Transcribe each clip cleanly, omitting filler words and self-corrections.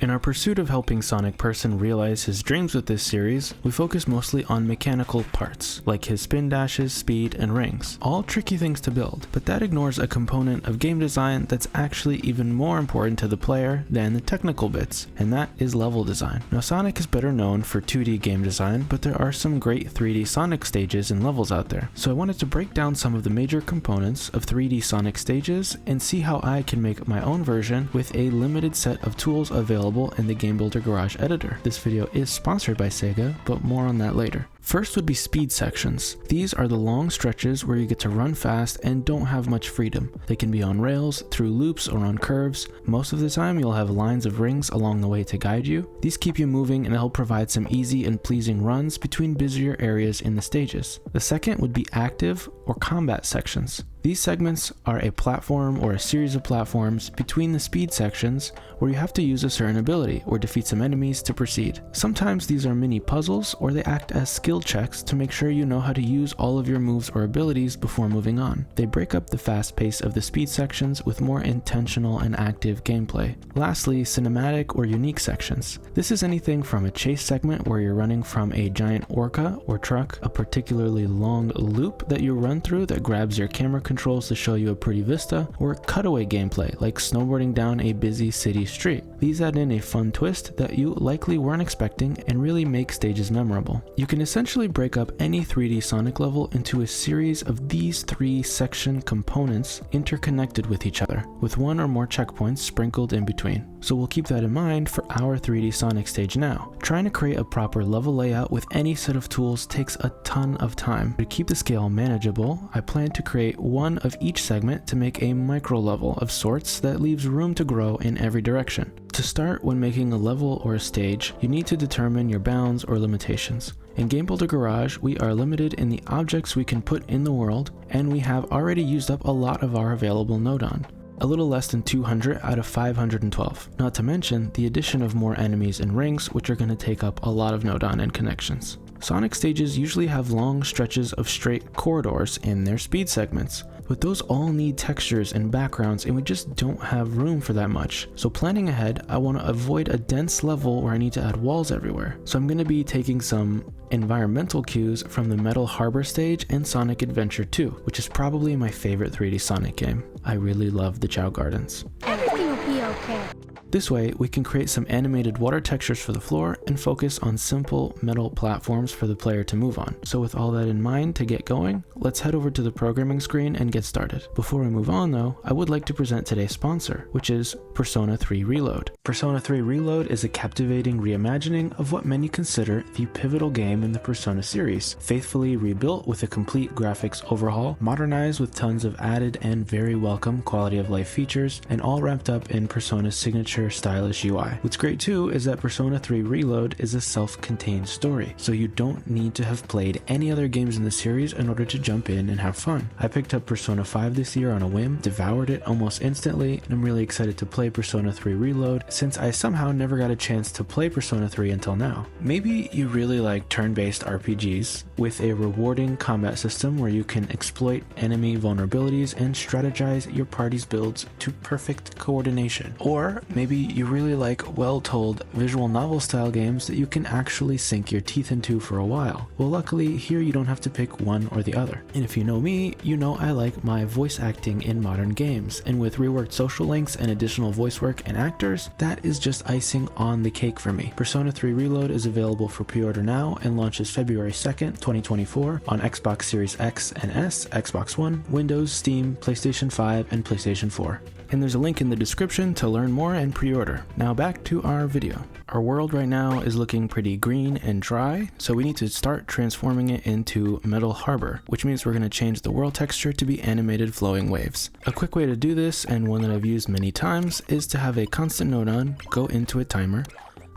In our pursuit of helping Sonic Person realize his dreams with this series, we focus mostly on mechanical parts, like his spin dashes, speed, and rings. All tricky things to build, but that ignores a component of game design that's actually even more important to the player than the technical bits, and that is level design. Now Sonic is better known for 2D game design, but there are some great 3D Sonic stages and levels out there. So I wanted to break down some of the major components of 3D Sonic stages and see how I can make my own version with a limited set of tools available in the Game Builder Garage editor. This video is sponsored by Sega, but more on that later. First would be speed sections. These are the long stretches where you get to run fast and don't have much freedom. They can be on rails, through loops, or on curves. Most of the time you'll have lines of rings along the way to guide you. These keep you moving and help provide some easy and pleasing runs between busier areas in the stages. The second would be active or combat sections. These segments are a platform or a series of platforms between the speed sections where you have to use a certain ability or defeat some enemies to proceed. Sometimes these are mini puzzles or they act as skill checks to make sure you know how to use all of your moves or abilities before moving on. They break up the fast pace of the speed sections with more intentional and active gameplay. Lastly, cinematic or unique sections. This is anything from a chase segment where you're running from a giant orca or truck, a particularly long loop that you run through that grabs your camera controls to show you a pretty vista, or cutaway gameplay like snowboarding down a busy city street. These add in a fun twist that you likely weren't expecting and really make stages memorable. You can essentially break up any 3D Sonic level into a series of these 3 section components interconnected with each other, with one or more checkpoints sprinkled in between. So we'll keep that in mind for our 3D Sonic stage now. Trying to create a proper level layout with any set of tools takes a ton of time. To keep the scale manageable, I plan to create one of each segment to make a micro level of sorts that leaves room to grow in every direction. To start, when making a level or a stage, you need to determine your bounds or limitations. In Game Builder Garage, we are limited in the objects we can put in the world, and we have already used up a lot of our available nodon. A little less than 200 out of 512. Not to mention the addition of more enemies and rings, which are going to take up a lot of nodon and connections. Sonic stages usually have long stretches of straight corridors in their speed segments, but those all need textures and backgrounds and we just don't have room for that much. So planning ahead, I want to avoid a dense level where I need to add walls everywhere. So I'm going to be taking some environmental cues from the Metal Harbor stage and Sonic Adventure 2, which is probably my favorite 3D Sonic game. I really love the Chow Gardens. Everything will be okay. This way, we can create some animated water textures for the floor and focus on simple metal platforms for the player to move on. So with all that in mind, to get going, let's head over to the programming screen and get started. Before we move on though, I would like to present today's sponsor, which is Persona 3 Reload. Persona 3 Reload is a captivating reimagining of what many consider the pivotal game in the Persona series, faithfully rebuilt with a complete graphics overhaul, modernized with tons of added and very welcome quality of life features, and all wrapped up in Persona's signature stylish UI. What's great too is that Persona 3 Reload is a self-contained story, so you don't need to have played any other games in the series in order to jump in and have fun. I picked up Persona 5 this year on a whim, devoured it almost instantly, and I'm really excited to play Persona 3 Reload since I somehow never got a chance to play Persona 3 until now. Maybe you really like turn-based RPGs with a rewarding combat system where you can exploit enemy vulnerabilities and strategize your party's builds to perfect coordination. Or maybe you really like well-told visual novel style games that you can actually sink your teeth into for a while. Well, luckily here you don't have to pick one or the other. And if you know me, you know I like my voice acting in modern games, and with reworked social links and additional voice work and actors, that is just icing on the cake for me. Persona 3 Reload is available for pre-order now and launches February 2nd, 2024 on Xbox Series X and S, Xbox One, Windows, Steam, PlayStation 5, and PlayStation 4. And there's a link in the description to learn more and pre-order. Now back to our video. Our world right now is looking pretty green and dry, so we need to start transforming it into Metal Harbor, which means we're going to change the world texture to be animated flowing waves. A quick way to do this, and one that I've used many times, is to have a constant nodon go into a timer.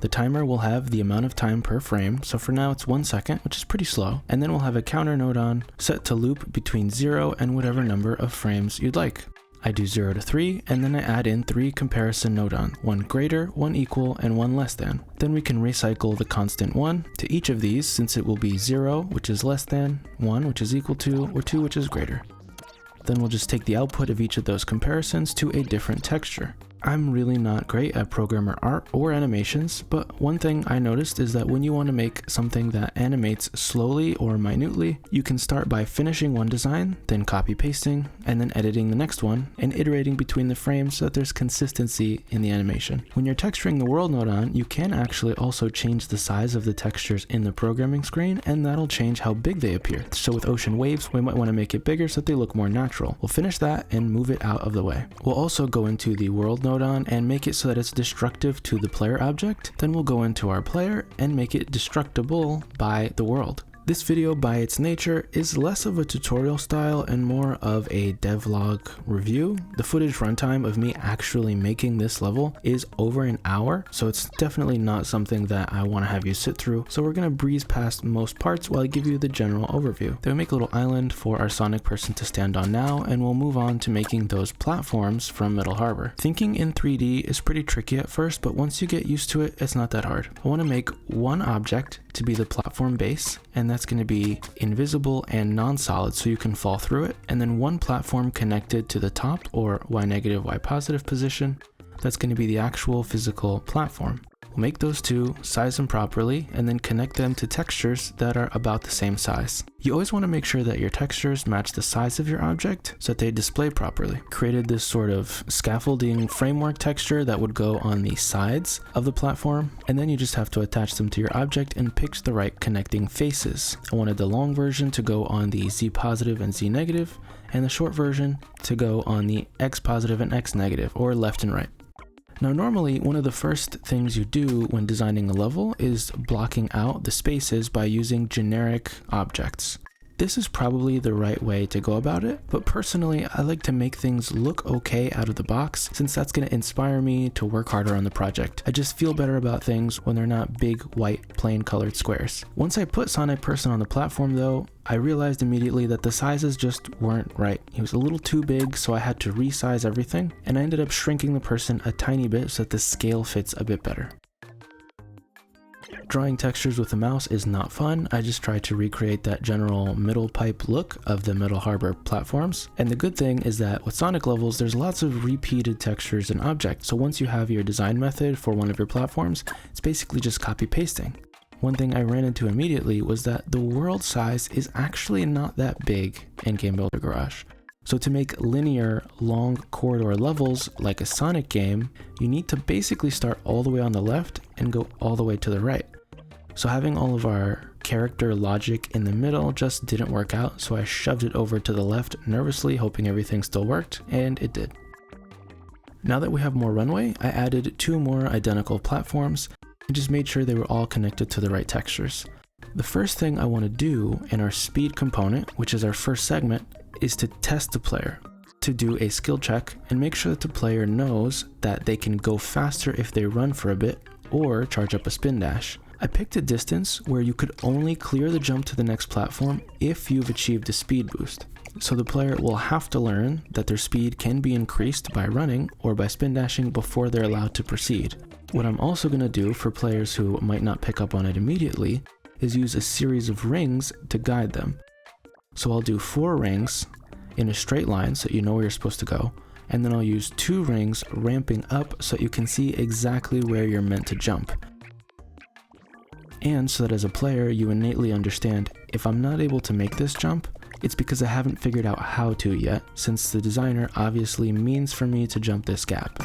The timer will have the amount of time per frame, so for now it's 1 second, which is pretty slow, and then we'll have a counter nodon set to loop between 0 and whatever number of frames you'd like. I do 0 to 3, and then I add in 3 comparison nodon, 1 greater, 1 equal, and 1 less than. Then we can recycle the constant 1 to each of these, since it will be 0, which is less than, 1, which is equal to, or 2, which is greater. Then we'll just take the output of each of those comparisons to a different texture. I'm really not great at programmer art or animations, but one thing I noticed is that when you want to make something that animates slowly or minutely, you can start by finishing one design, then copy pasting, and then editing the next one, and iterating between the frames so that there's consistency in the animation. When you're texturing the world node on, you can actually also change the size of the textures in the programming screen, and that'll change how big they appear. So with ocean waves, we might want to make it bigger so that they look more natural. We'll finish that and move it out of the way. We'll also go into the world node on and make it so that it's destructive to the player object. Then we'll go into our player and make it destructible by the world. This video by its nature is less of a tutorial style and more of a devlog review. The footage runtime of me actually making this level is over an hour, so it's definitely not something that I want to have you sit through. So we're going to breeze past most parts while I give you the general overview. Then we make a little island for our Sonic person to stand on now, and we'll move on to making those platforms from Middle Harbor. Thinking in 3D is pretty tricky at first, but once you get used to it, it's not that hard. I want to make one object to be the platform base, and that's going to be invisible and non-solid so you can fall through it, and then one platform connected to the top or y negative y positive position. That's going to be the actual physical platform. We'll make those two, size them properly, and then connect them to textures that are about the same size. You always want to make sure that your textures match the size of your object so that they display properly. Created this sort of scaffolding framework texture that would go on the sides of the platform, and then you just have to attach them to your object and pick the right connecting faces. I wanted the long version to go on the Z positive and Z negative, and the short version to go on the X positive and X negative, or left and right. Now normally, one of the first things you do when designing a level is blocking out the spaces by using generic objects. This is probably the right way to go about it, but personally I like to make things look okay out of the box since that's going to inspire me to work harder on the project. I just feel better about things when they're not big white plain colored squares. Once I put Sonic Person on the platform though, I realized immediately that the sizes just weren't right. He was a little too big, so I had to resize everything, and I ended up shrinking the person a tiny bit so that the scale fits a bit better. Drawing textures with the mouse is not fun. I just try to recreate that general middle pipe look of the Middle Harbor platforms. And the good thing is that with Sonic levels, there's lots of repeated textures and objects. So once you have your design method for one of your platforms, it's basically just copy pasting. One thing I ran into immediately was that the world size is actually not that big in Game Builder Garage. So to make linear, long corridor levels like a Sonic game, you need to basically start all the way on the left and go all the way to the right. So having all of our character logic in the middle just didn't work out, so I shoved it over to the left nervously, hoping everything still worked, and it did. Now that we have more runway, I added 2 more identical platforms and just made sure they were all connected to the right textures. The first thing I want to do in our speed component, which is our first segment, is to test the player, to do a skill check and make sure that the player knows that they can go faster if they run for a bit or charge up a spin dash. I picked a distance where you could only clear the jump to the next platform if you've achieved a speed boost. So the player will have to learn that their speed can be increased by running or by spin dashing before they're allowed to proceed. What I'm also going to do for players who might not pick up on it immediately is use a series of rings to guide them. So I'll do 4 rings in a straight line so you know where you're supposed to go, and then I'll use 2 rings ramping up so you can see exactly where you're meant to jump. And so that as a player, you innately understand, if I'm not able to make this jump, it's because I haven't figured out how to yet, since the designer obviously means for me to jump this gap.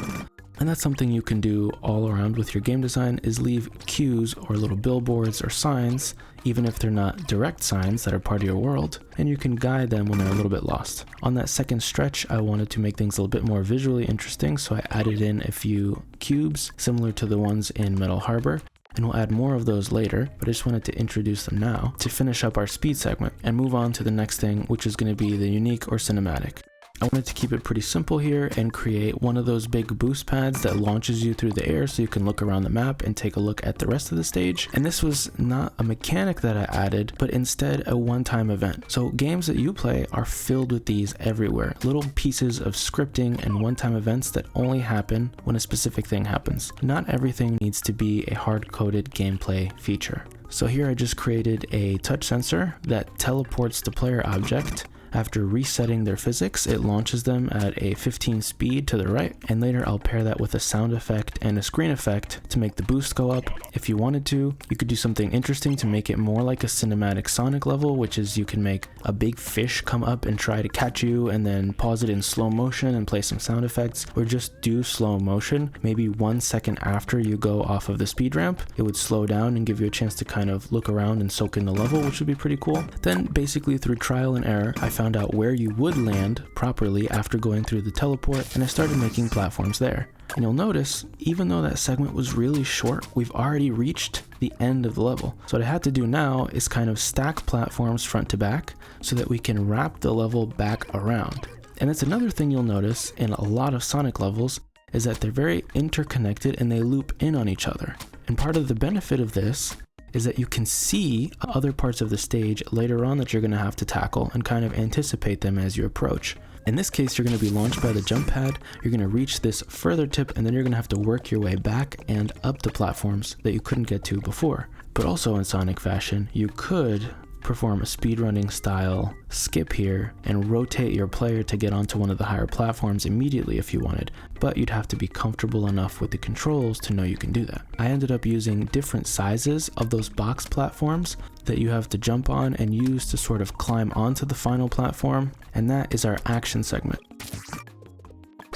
And that's something you can do all around with your game design, is leave cues or little billboards or signs, even if they're not direct signs that are part of your world, and you can guide them when they're a little bit lost. On that second stretch, I wanted to make things a little bit more visually interesting, so I added in a few cubes similar to the ones in Middle Harbor, and we'll add more of those later, but I just wanted to introduce them now to finish up our speed segment and move on to the next thing, which is going to be the unique or cinematic. I wanted to keep it pretty simple here and create one of those big boost pads that launches you through the air so you can look around the map and take a look at the rest of the stage. And this was not a mechanic that I added, but instead a one-time event. So games that you play are filled with these everywhere. Little pieces of scripting and one-time events that only happen when a specific thing happens. Not everything needs to be a hard-coded gameplay feature. So here I just created a touch sensor that teleports the player object After resetting their physics, it launches them at a 15 speed to the right, and later I'll pair that with a sound effect and a screen effect to make the boost go up. If you wanted to, you could do something interesting to make it more like a cinematic Sonic level, which is you can make a big fish come up and try to catch you and then pause it in slow motion and play some sound effects, or just do slow motion. Maybe 1 second after you go off of the speed ramp, it would slow down and give you a chance to kind of look around and soak in the level, which would be pretty cool. Then basically through trial and error, I found out where you would land properly after going through the teleport, and I started making platforms there. And you'll notice, even though that segment was really short, we've already reached the end of the level. So what I had to do now is kind of stack platforms front to back so that we can wrap the level back around. And it's another thing you'll notice in a lot of Sonic levels is that they're very interconnected and they loop in on each other. And part of the benefit of this is that you can see other parts of the stage later on that you're going to have to tackle and kind of anticipate them as you approach. In this case, you're going to be launched by the jump pad, you're going to reach this further tip, and then you're going to have to work your way back and up the platforms that you couldn't get to before. But also in Sonic fashion, you could perform a speedrunning style skip here and rotate your player to get onto one of the higher platforms immediately if you wanted, but you'd have to be comfortable enough with the controls to know you can do that. I ended up using different sizes of those box platforms that you have to jump on and use to sort of climb onto the final platform, and that is our action segment.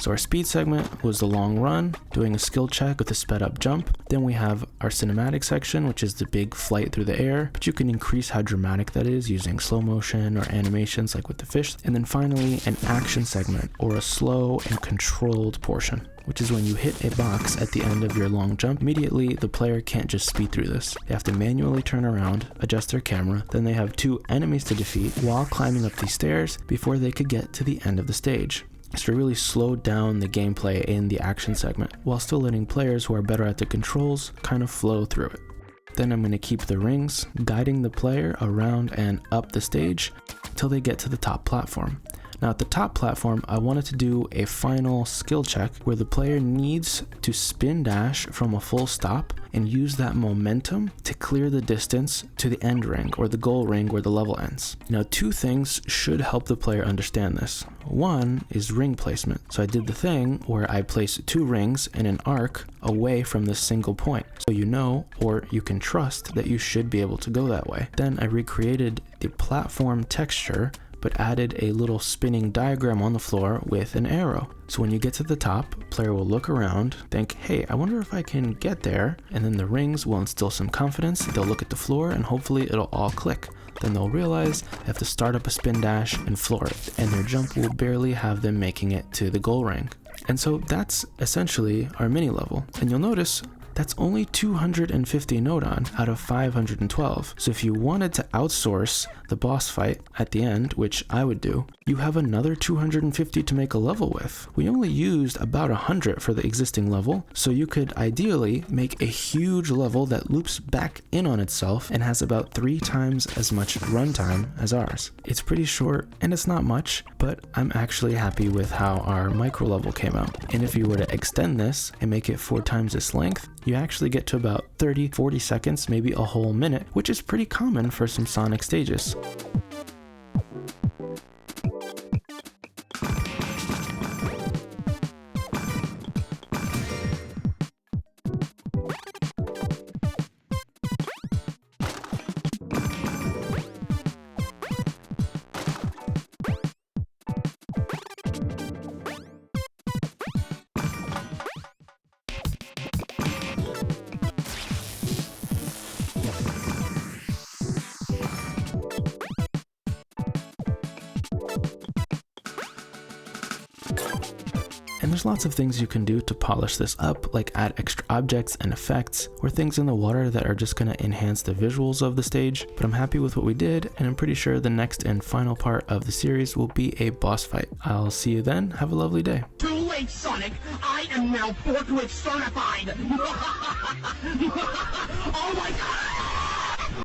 So our speed segment was the long run, doing a skill check with a sped up jump. Then we have our cinematic section, which is the big flight through the air, but you can increase how dramatic that is using slow motion or animations like with the fish. And then finally, an action segment, or a slow and controlled portion, which is when you hit a box at the end of your long jump. Immediately, the player can't just speed through this. They have to manually turn around, adjust their camera, then they have 2 enemies to defeat while climbing up these stairs before they could get to the end of the stage. So to really slow down the gameplay in the action segment, while still letting players who are better at the controls kind of flow through it. Then I'm going to keep the rings, guiding the player around and up the stage until they get to the top platform. Now at the top platform, I wanted to do a final skill check where the player needs to spin dash from a full stop and use that momentum to clear the distance to the end ring or the goal ring where the level ends. Now 2 things should help the player understand this. One is ring placement. So I did the thing where I placed 2 rings in an arc away from this single point. So you know, or you can trust that you should be able to go that way. Then I recreated the platform texture but added a little spinning diagram on the floor with an arrow. So when you get to the top, player will look around, think, hey, I wonder if I can get there, and then the rings will instill some confidence, they'll look at the floor, and hopefully it'll all click. Then they'll realize they have to start up a spin dash and floor it, and their jump will barely have them making it to the goal ring. And so that's essentially our mini level. And you'll notice that's only 250 Nodon out of 512. So if you wanted to outsource the boss fight at the end, which I would do, you have another 250 to make a level with. We only used about 100 for the existing level, so you could ideally make a huge level that loops back in on itself and has about 3 times as much runtime as ours. It's pretty short and it's not much, but I'm actually happy with how our micro level came out. And if you were to extend this and make it 4 times its length, you actually get to about 30-40 seconds, maybe a whole minute, which is pretty common for some Sonic stages. And there's lots of things you can do to polish this up, like add extra objects and effects, or things in the water that are just going to enhance the visuals of the stage. But I'm happy with what we did, and I'm pretty sure the next and final part of the series will be a boss fight. I'll see you then. Have a lovely day. Too late, Sonic! I am now Forklift certified! Oh my god!